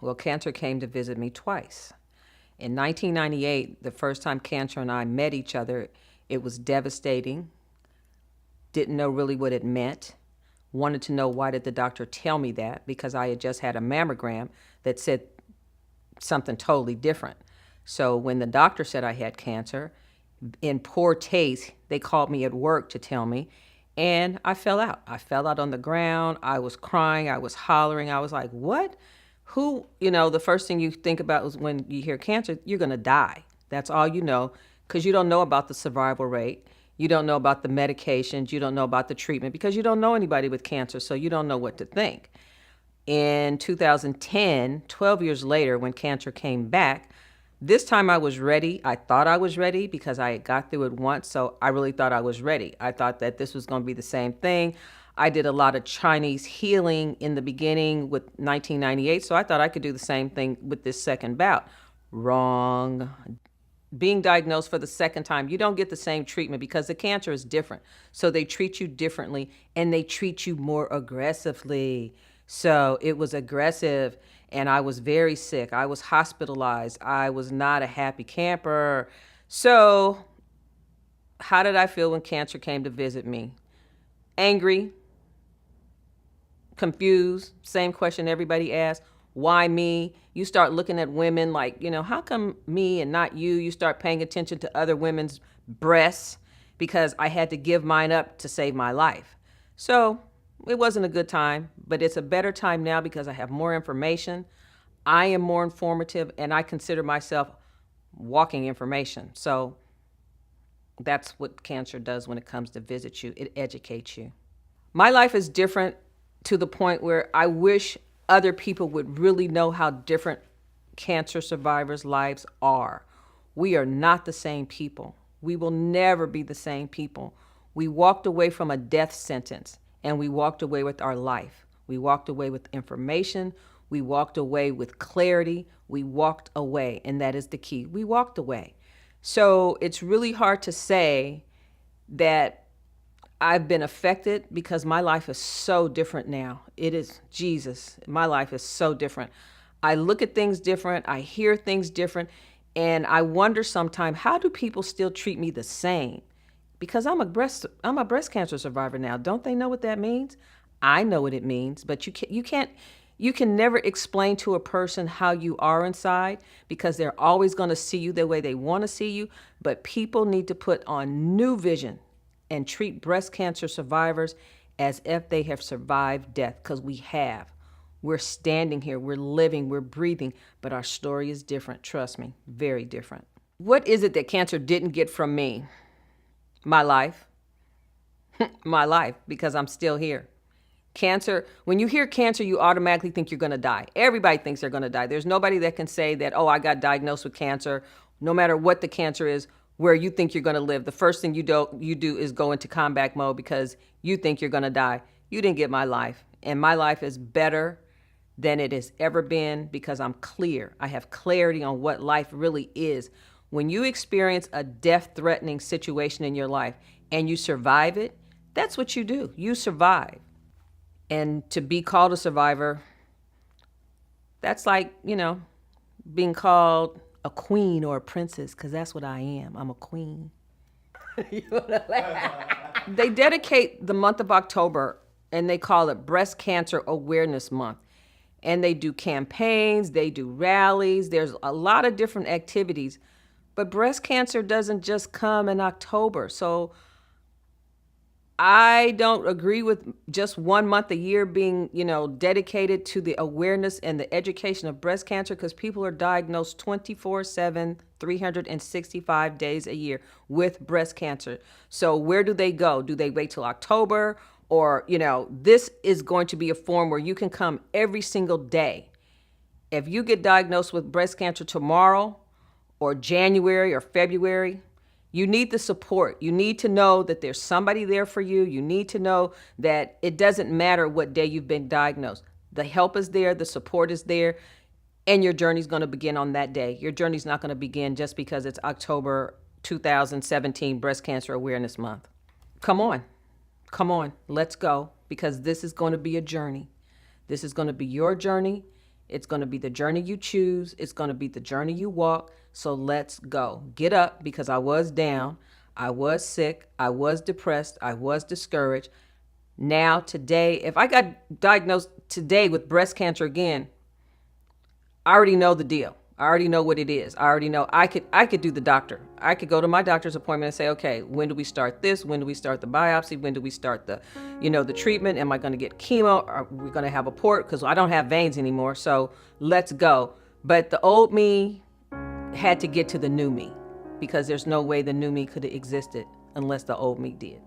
Well, cancer came to visit me twice. In 1998, the first time cancer and I met each other, it was devastating. Didn't know really what it meant. Wanted to know, why did the doctor tell me that? Because I had just had a mammogram that said something totally different. So when the doctor said I had cancer, in poor taste, they called me at work to tell me, and I fell out. I fell out on the ground. I was crying. I was hollering. I was like, what? Who, the first thing you think about is when you hear cancer, you're going to die. That's all you know, because you don't know about the survival rate. You don't know about the medications. You don't know about the treatment, because you don't know anybody with cancer, so you don't know what to think. In 2010, 12 years later, when cancer came back, this time I was ready. I thought I was ready because I had got through it once, so I really thought I was ready. I thought that this was going to be the same thing. I did a lot of Chinese healing in the beginning with 1998, so I thought I could do the same thing with this second bout. Wrong. Being diagnosed for the second time, you don't get the same treatment because the cancer is different. So they treat you differently, and they treat you more aggressively. So it was aggressive, and I was very sick. I was hospitalized. I was not a happy camper. So how did I feel when cancer came to visit me? Angry, confused, same question everybody asks. Why me? You start looking at women like, how come me and not you? You start paying attention to other women's breasts because I had to give mine up to save my life. So it wasn't a good time, but it's a better time now because I have more information. I am more informative, and I consider myself walking information. So that's what cancer does when it comes to visit you. It educates you. My life is different to the point where I wish other people would really know how different cancer survivors' lives are. We are not the same people. We will never be the same people. We walked away from a death sentence, and we walked away with our life. We walked away with information. We walked away with clarity. We walked away, and that is the key. We walked away. So it's really hard to say that I've been affected because my life is so different now. It is Jesus. My life is so different. I look at things different. I hear things different. And I wonder sometimes, how do people still treat me the same? Because I'm a breast cancer survivor now. Don't they know what that means? I know what it means, but you can never explain to a person how you are inside, because they're always going to see you the way they want to see you. But people need to put on new vision and treat breast cancer survivors as if they have survived death, because we have. We're standing here, we're living, we're breathing, but our story is different. Trust me, very different. What is it that cancer didn't get from me? My life. My life, because I'm still here. Cancer, when you hear cancer, you automatically think you're going to die. Everybody thinks they're going to die. There's nobody that can say that, oh, I got diagnosed with cancer, no matter what the cancer is, where you think you're going to live. The first thing you do is go into combat mode because you think you're going to die. You didn't get my life. And my life is better than it has ever been because I'm clear. I have clarity on what life really is. When you experience a death-threatening situation in your life and you survive it, that's what you do. You survive. And to be called a survivor, that's like, being called a queen or a princess, because that's what I am. I'm a queen. You wanna laugh? They dedicate the month of October, and they call it Breast Cancer Awareness Month. And they do campaigns, they do rallies, there's a lot of different activities. But breast cancer doesn't just come in October. So I don't agree with just 1 month a year being, dedicated to the awareness and the education of breast cancer, because people are diagnosed 24/7, 365 days a year with breast cancer. So where do they go? Do they wait till October? Or, this is going to be a forum where you can come every single day. If you get diagnosed with breast cancer tomorrow or January or February, you need the support. You need to know that there's somebody there for you. You need to know that it doesn't matter what day you've been diagnosed. The help is there, the support is there, and your journey's going to begin on that day. Your journey's not going to begin just because it's October 2017 Breast Cancer Awareness Month. Come on, let's go, because this is going to be a journey. This is going to be your journey. It's going to be the journey you choose. It's going to be the journey you walk. So let's go. Get up, because I was down. I was sick. I was depressed. I was discouraged. Now, today, if I got diagnosed today with breast cancer again, I already know the deal. I already know what it is. I already know I could do the doctor. I could go to my doctor's appointment and say, okay, when do we start this? When do we start the biopsy? When do we start the treatment? Am I going to get chemo? Are we going to have a port? Because I don't have veins anymore. So let's go. But the old me had to get to the new me, because there's no way the new me could have existed unless the old me did.